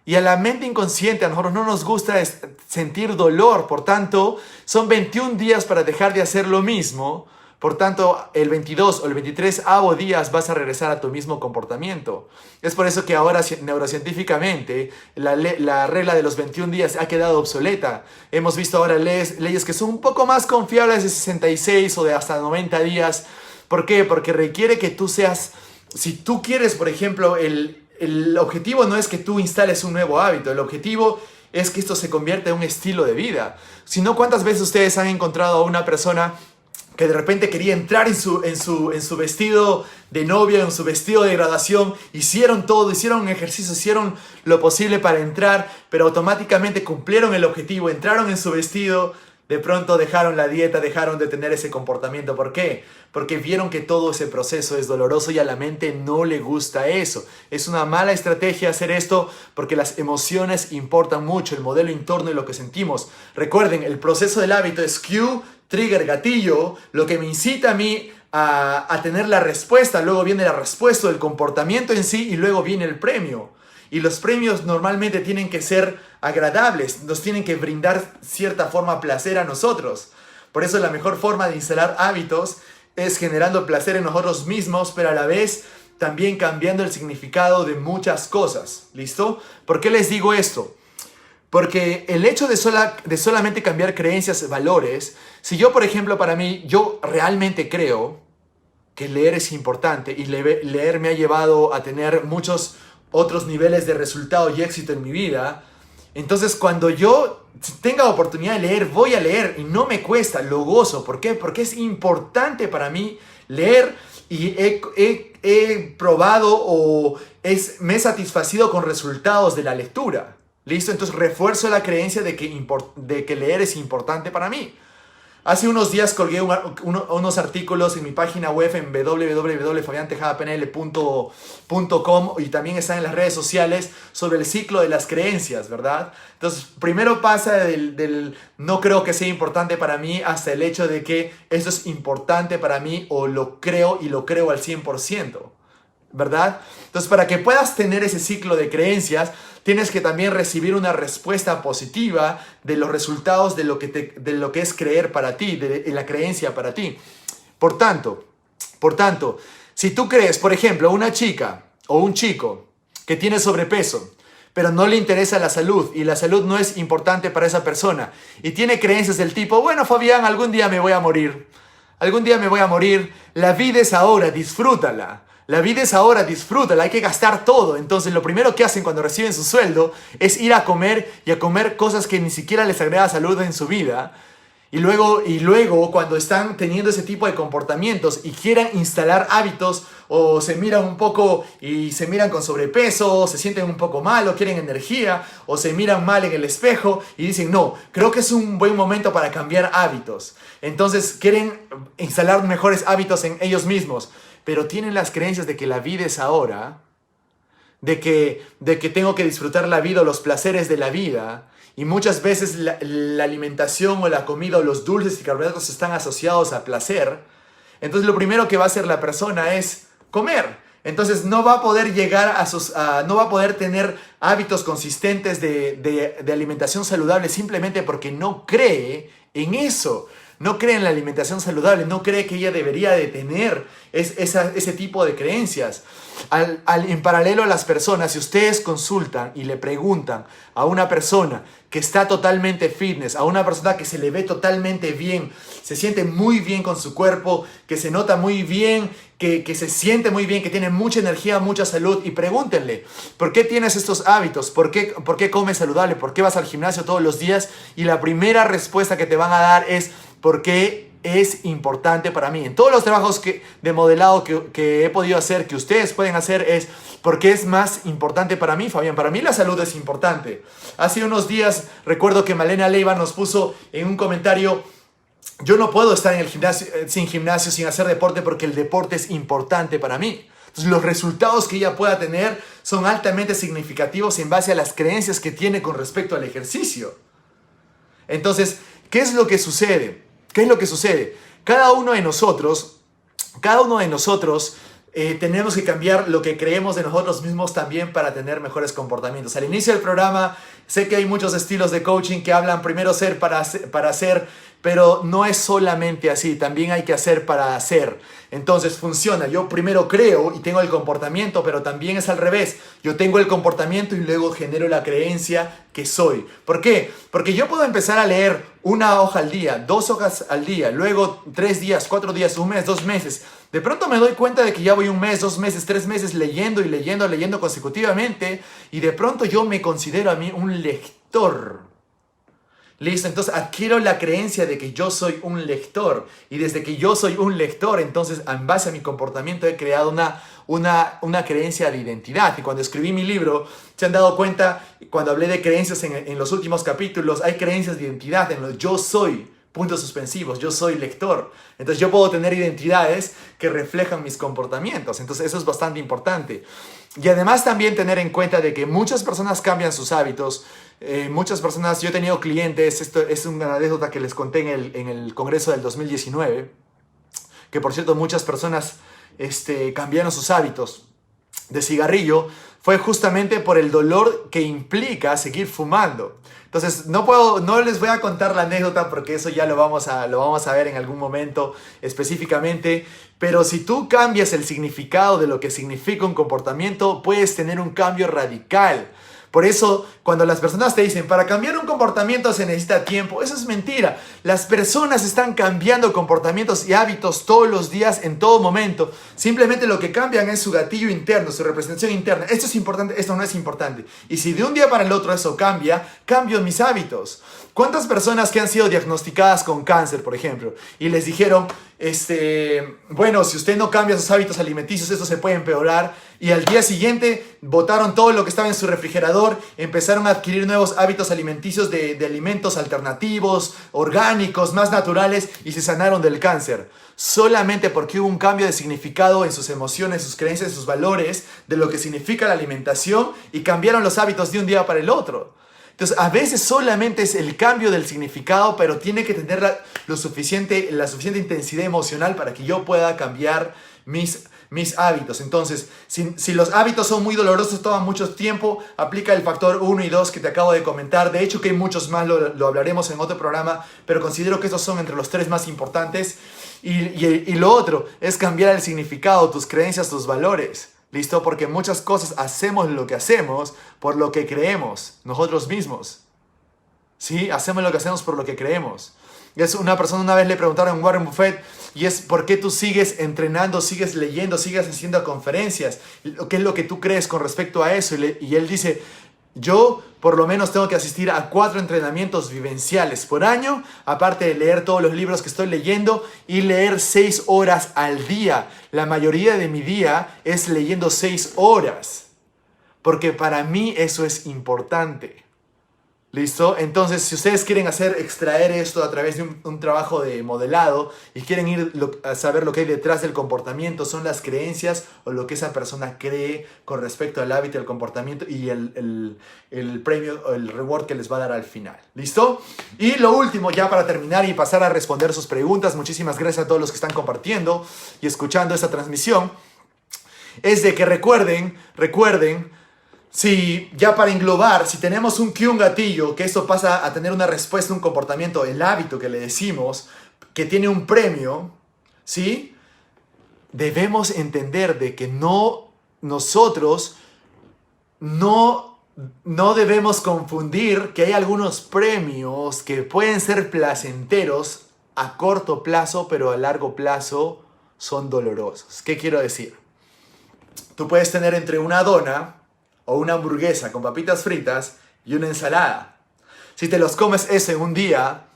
Y a la mente inconsciente, a nosotros no nos gusta sentir dolor, por tanto, son 21 días para dejar de hacer lo mismo. Por tanto, el 22 o el 23º días vas a regresar a tu mismo comportamiento. Es por eso que ahora neurocientíficamente la regla de los 21 días ha quedado obsoleta. Hemos visto ahora leyes que son un poco más confiables de 66 o de hasta 90 días. ¿Por qué? Porque requiere que tú seas, si tú quieres, por ejemplo, el objetivo no es que tú instales un nuevo hábito, el objetivo es que esto se convierta en un estilo de vida. Si no, ¿cuántas veces ustedes han encontrado a una persona que de repente quería entrar en su vestido de novia, en su vestido de graduación, hicieron todo, hicieron un ejercicio, hicieron lo posible para entrar, pero automáticamente cumplieron el objetivo, entraron en su vestido, de pronto dejaron la dieta, dejaron de tener ese comportamiento? ¿Por qué? Porque vieron que todo ese proceso es doloroso y a la mente no le gusta eso. Es una mala estrategia hacer esto porque las emociones importan mucho, el modelo interno y lo que sentimos. Recuerden, el proceso del hábito es cue, trigger, gatillo, lo que me incita a mí a tener la respuesta. Luego viene la respuesta del comportamiento en sí y luego viene el premio. Y los premios normalmente tienen que ser agradables, nos tienen que brindar cierta forma placer a nosotros. Por eso la mejor forma de instalar hábitos es generando placer en nosotros mismos, pero a la vez también cambiando el significado de muchas cosas. ¿Listo? ¿Por qué les digo esto? Porque el hecho de solamente cambiar creencias, valores, si yo, por ejemplo, para mí, yo realmente creo que leer es importante y leer me ha llevado a tener muchos otros niveles de resultado y éxito en mi vida. Entonces, cuando yo tenga oportunidad de leer, voy a leer y no me cuesta, lo gozo. ¿Por qué? Porque es importante para mí leer y he probado o me he satisfacido con resultados de la lectura. ¿Listo? Entonces refuerzo la creencia de que leer es importante para mí. Hace unos días colgué unos artículos en mi página web en www.fabiantejadapnl.com y también están en las redes sociales sobre el ciclo de las creencias, ¿verdad? Entonces, primero pasa del no creo que sea importante para mí hasta el hecho de que esto es importante para mí o lo creo y lo creo al 100%, ¿verdad? Entonces, para que puedas tener ese ciclo de creencias, tienes que también recibir una respuesta positiva de los resultados de lo que es creer para ti, de la creencia para ti. Por tanto, si tú crees, por ejemplo, una chica o un chico que tiene sobrepeso, pero no le interesa la salud y la salud no es importante para esa persona y tiene creencias del tipo, bueno, Fabián, algún día me voy a morir, la vida es ahora, disfrútala. La vida es ahora, disfrútala, hay que gastar todo. Entonces lo primero que hacen cuando reciben su sueldo es ir a comer y a comer cosas que ni siquiera les agrega salud en su vida. Y luego cuando están teniendo ese tipo de comportamientos y quieran instalar hábitos o se miran un poco y se miran con sobrepeso, o se sienten un poco mal o quieren energía o se miran mal en el espejo y dicen, no, creo que es un buen momento para cambiar hábitos. Entonces quieren instalar mejores hábitos en ellos mismos. Pero tienen las creencias de que la vida es ahora, de que tengo que disfrutar la vida o los placeres de la vida. Y muchas veces la alimentación o la comida o los dulces y carbohidratos están asociados a placer. Entonces lo primero que va a hacer la persona es comer. Entonces no va a poder llegar no va a poder tener hábitos consistentes de alimentación saludable simplemente porque no cree en eso. No cree en la alimentación saludable, no cree que ella debería de tener ese tipo de creencias. En paralelo a las personas, si ustedes consultan y le preguntan a una persona que está totalmente fitness, a una persona que se le ve totalmente bien, se siente muy bien con su cuerpo, que se nota muy bien, que se siente muy bien, que tiene mucha energía, mucha salud, y pregúntenle, ¿por qué tienes estos hábitos? ¿Por qué comes saludable? ¿Por qué vas al gimnasio todos los días? Y la primera respuesta que te van a dar es, porque es importante para mí. En todos los trabajos de modelado que he podido hacer, que ustedes pueden hacer, es porque es más importante para mí, Fabián. Para mí la salud es importante. Hace unos días recuerdo que Malena Leiva nos puso en un comentario: yo no puedo estar en el gimnasio, sin hacer deporte, porque el deporte es importante para mí. Entonces, los resultados que ella pueda tener son altamente significativos en base a las creencias que tiene con respecto al ejercicio. Entonces, ¿qué es lo que sucede? ¿Qué es lo que sucede? Cada uno de nosotros tenemos que cambiar lo que creemos de nosotros mismos también para tener mejores comportamientos. Al inicio del programa, sé que hay muchos estilos de coaching que hablan primero ser para hacer, pero no es solamente así, también hay que hacer para hacer. Entonces funciona, yo primero creo y tengo el comportamiento, pero también es al revés. Yo tengo el comportamiento y luego genero la creencia que soy. ¿Por qué? Porque yo puedo empezar a leer una hoja al día, 2 hojas al día, luego 3 días, 4 días, 1 mes, 2 meses. De pronto me doy cuenta de que ya voy 1 mes, 2 meses, 3 meses leyendo consecutivamente, y de pronto yo me considero a mí un lector. Listo, entonces adquiero la creencia de que yo soy un lector, y desde que yo soy un lector, entonces en base a mi comportamiento he creado una creencia de identidad. Y cuando escribí mi libro, se han dado cuenta, cuando hablé de creencias en los últimos capítulos, hay creencias de identidad en los yo soy, puntos suspensivos, yo soy lector. Entonces yo puedo tener identidades que reflejan mis comportamientos. Entonces eso es bastante importante. Y además también tener en cuenta de que muchas personas cambian sus hábitos. Muchas personas, yo he tenido clientes, esto es una anécdota que les conté en el congreso del 2019, que por cierto muchas personas cambiaron sus hábitos de cigarrillo, fue justamente por el dolor que implica seguir fumando. Entonces no les voy a contar la anécdota porque eso ya lo vamos a ver en algún momento específicamente, pero si tú cambias el significado de lo que significa un comportamiento, puedes tener un cambio radical. Por eso, cuando las personas te dicen, para cambiar un comportamiento se necesita tiempo, eso es mentira. Las personas están cambiando comportamientos y hábitos todos los días, en todo momento. Simplemente lo que cambian es su gatillo interno, su representación interna. Esto es importante, esto no es importante. Y si de un día para el otro eso cambia, cambio mis hábitos. ¿Cuántas personas que han sido diagnosticadas con cáncer, por ejemplo, y les dijeron, bueno, si usted no cambia sus hábitos alimenticios, esto se puede empeorar, y al día siguiente botaron todo lo que estaba en su refrigerador, empezaron a adquirir nuevos hábitos alimenticios de alimentos alternativos, orgánicos, más naturales, y se sanaron del cáncer? Solamente porque hubo un cambio de significado en sus emociones, sus creencias, sus valores, de lo que significa la alimentación, y cambiaron los hábitos de un día para el otro. Entonces, a veces solamente es el cambio del significado, pero tiene que tener la suficiente intensidad emocional para que yo pueda cambiar mis hábitos. Entonces, si los hábitos son muy dolorosos, toman mucho tiempo, aplica el factor 1 y 2 que te acabo de comentar. De hecho, que hay muchos más, lo hablaremos en otro programa, pero considero que estos son entre los 3 más importantes. Y lo otro es cambiar el significado, tus creencias, tus valores. ¿Listo? Porque muchas cosas hacemos lo que hacemos por lo que creemos nosotros mismos. ¿Sí? Hacemos lo que hacemos por lo que creemos. Es una persona, una vez le preguntaron a Warren Buffett, y es ¿por qué tú sigues entrenando, sigues leyendo, sigues haciendo conferencias? ¿Qué es lo que tú crees con respecto a eso? Y él dice, yo por lo menos tengo que asistir a 4 entrenamientos vivenciales por año, aparte de leer todos los libros que estoy leyendo, y leer 6 horas al día. La mayoría de mi día es leyendo 6 horas, porque para mí eso es importante. ¿Listo? Entonces, si ustedes quieren extraer esto a través de un trabajo de modelado y quieren ir a saber lo que hay detrás del comportamiento, son las creencias o lo que esa persona cree con respecto al hábito, el comportamiento y el premio o el reward que les va a dar al final. ¿Listo? Y lo último, ya para terminar y pasar a responder sus preguntas, muchísimas gracias a todos los que están compartiendo y escuchando esta transmisión, es de que recuerden, si ya para englobar, si tenemos un gatillo, que esto pasa a tener una respuesta, un comportamiento, el hábito que le decimos, que tiene un premio, ¿sí? Debemos entender de que nosotros no debemos confundir que hay algunos premios que pueden ser placenteros a corto plazo, pero a largo plazo son dolorosos. ¿Qué quiero decir? Tú puedes tener entre una dona o una hamburguesa con papitas fritas y una ensalada. Si te los comes eso en un día,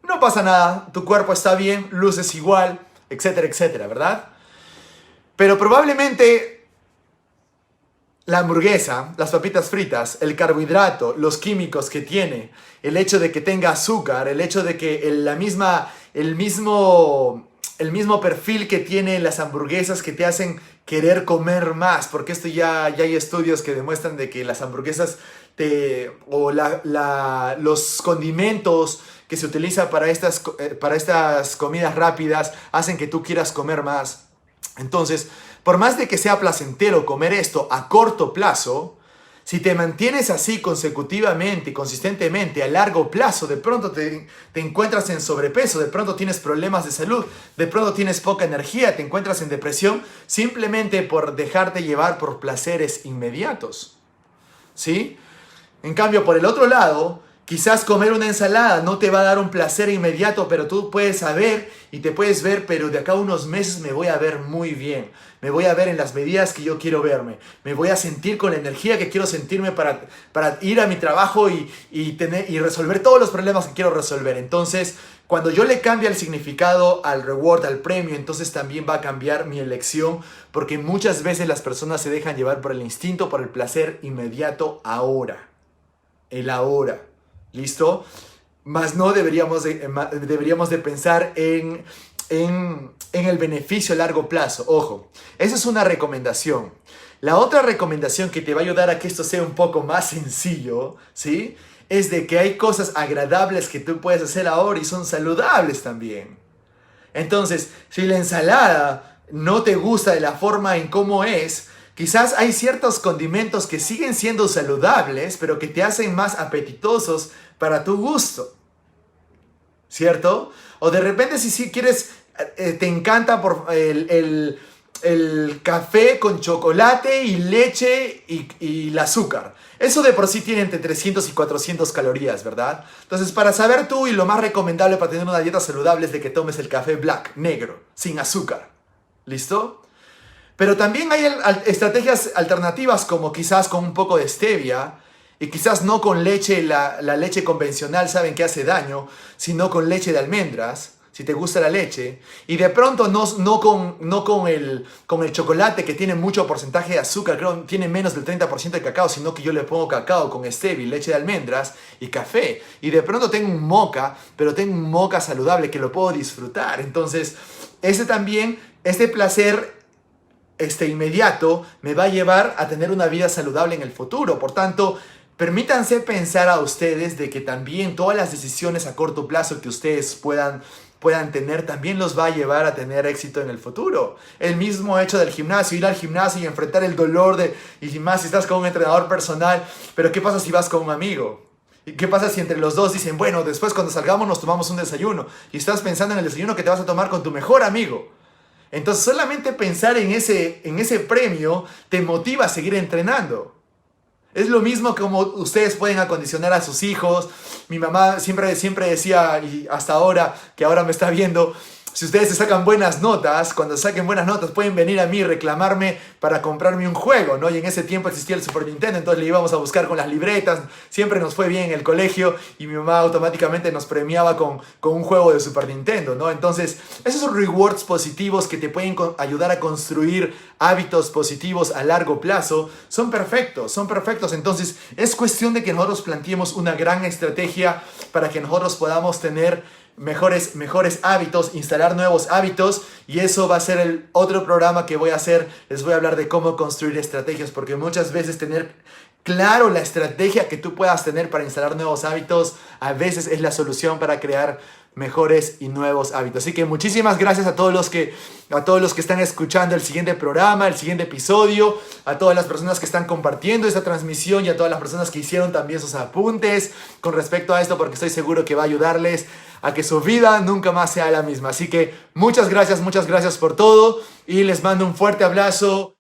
no pasa nada, tu cuerpo está bien, luces igual, etcétera, etcétera, ¿verdad? Pero probablemente la hamburguesa, las papitas fritas, el carbohidrato, los químicos que tiene, el hecho de que tenga azúcar, el hecho de que el mismo perfil que tiene las hamburguesas que te hacen querer comer más, porque esto ya hay estudios que demuestran de que las hamburguesas los condimentos que se utilizan para estas comidas rápidas hacen que tú quieras comer más. Entonces, por más de que sea placentero comer esto a corto plazo, si te mantienes así consecutivamente y consistentemente a largo plazo, de pronto te encuentras en sobrepeso, de pronto tienes problemas de salud, de pronto tienes poca energía, te encuentras en depresión, simplemente por dejarte llevar por placeres inmediatos. ¿Sí? En cambio, por el otro lado, quizás comer una ensalada no te va a dar un placer inmediato, pero tú puedes saber y te puedes ver, pero de acá a unos meses me voy a ver muy bien. Me voy a ver en las medidas que yo quiero verme. Me voy a sentir con la energía que quiero sentirme para ir a mi trabajo y resolver todos los problemas que quiero resolver. Entonces, cuando yo le cambie el significado al reward, al premio, entonces también va a cambiar mi elección, porque muchas veces las personas se dejan llevar por el instinto, por el placer inmediato ahora. El ahora. ¿Listo? Más no deberíamos de pensar en el beneficio a largo plazo. Ojo, esa es una recomendación. La otra recomendación que te va a ayudar a que esto sea un poco más sencillo, ¿sí? Es de que hay cosas agradables que tú puedes hacer ahora y son saludables también. Entonces, si la ensalada no te gusta de la forma en cómo es, quizás hay ciertos condimentos que siguen siendo saludables, pero que te hacen más apetitosos para tu gusto. ¿Cierto? O de repente si quieres, te encanta por el café con chocolate y leche y el azúcar. Eso de por sí tiene entre 300 y 400 calorías, ¿verdad? Entonces, para saber tú y lo más recomendable para tener una dieta saludable es de que tomes el café black, negro, sin azúcar. ¿Listo? Pero también hay estrategias alternativas como quizás con un poco de stevia y quizás no con leche, la leche convencional saben que hace daño, sino con leche de almendras, si te gusta la leche, y de pronto no con el chocolate que tiene mucho porcentaje de azúcar, creo que tiene menos del 30% de cacao, sino que yo le pongo cacao con stevia, leche de almendras y café, y de pronto tengo un moca, pero tengo un moca saludable que lo puedo disfrutar. Entonces, este placer inmediato me va a llevar a tener una vida saludable en el futuro. Por tanto, permítanse pensar a ustedes de que también todas las decisiones a corto plazo que ustedes puedan tener también los va a llevar a tener éxito en el futuro. El mismo hecho del gimnasio, ir al gimnasio y enfrentar el dolor y más si estás con un entrenador personal, pero ¿qué pasa si vas con un amigo? ¿Y qué pasa si entre los dos dicen, bueno, después cuando salgamos nos tomamos un desayuno y estás pensando en el desayuno que te vas a tomar con tu mejor amigo? Entonces solamente pensar en ese premio te motiva a seguir entrenando. Es lo mismo como ustedes pueden acondicionar a sus hijos. Mi mamá siempre decía, y hasta ahora, que ahora me está viendo, si ustedes se sacan buenas notas, cuando saquen buenas notas pueden venir a mí y reclamarme para comprarme un juego, ¿no? Y en ese tiempo existía el Super Nintendo, entonces le íbamos a buscar con las libretas, siempre nos fue bien en el colegio y mi mamá automáticamente nos premiaba con un juego de Super Nintendo, ¿no? Entonces, esos rewards positivos que te pueden ayudar a construir hábitos positivos a largo plazo son perfectos. Entonces, es cuestión de que nosotros planteemos una gran estrategia para que nosotros podamos tener mejores hábitos, instalar nuevos hábitos, y eso va a ser el otro programa que voy a hacer. Les voy a hablar de cómo construir estrategias, porque muchas veces tener claro la estrategia que tú puedas tener para instalar nuevos hábitos a veces es la solución para crear mejores y nuevos hábitos. Así que muchísimas gracias a todos los que están escuchando el siguiente programa, el siguiente episodio, a todas las personas que están compartiendo esta transmisión y a todas las personas que hicieron también sus apuntes con respecto a esto, porque estoy seguro que va a ayudarles a que su vida nunca más sea la misma. Así que muchas gracias por todo y les mando un fuerte abrazo.